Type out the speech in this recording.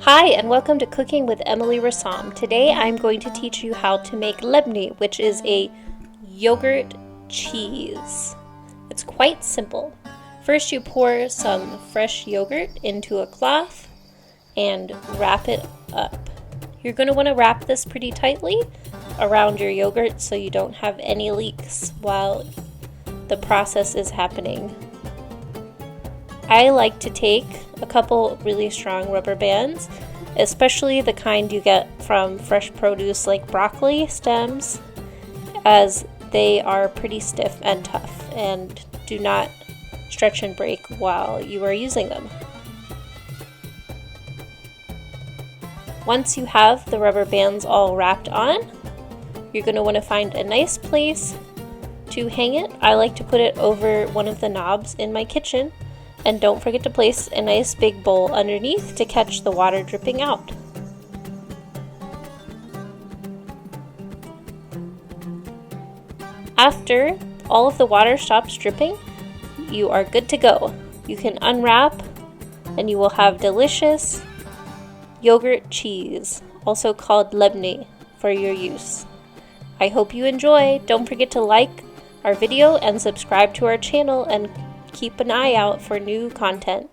Hi and welcome to Cooking with Emily Rassam. Today I'm going to teach you how to make Lebni, which is a yogurt cheese. It's quite simple. First you pour some fresh yogurt into a cloth and wrap it up. You're going to want to wrap this pretty tightly around your yogurt so you don't have any leaks while the process is happening. I like to take a couple really strong rubber bands, especially the kind you get from fresh produce like broccoli stems, as they are pretty stiff and tough and do not stretch and break while you are using them. Once you have the rubber bands all wrapped on, you're going to want to find a nice place to hang it. I like to put it over one of the knobs in my kitchen. And don't forget to place a nice big bowl underneath to catch the water dripping out. After all of the water stops dripping, you are good to go. You can unwrap and you will have delicious yogurt cheese, also called Lebni, for your use. I hope you enjoy. Don't forget to like our video and subscribe to our channel and keep an eye out for new content.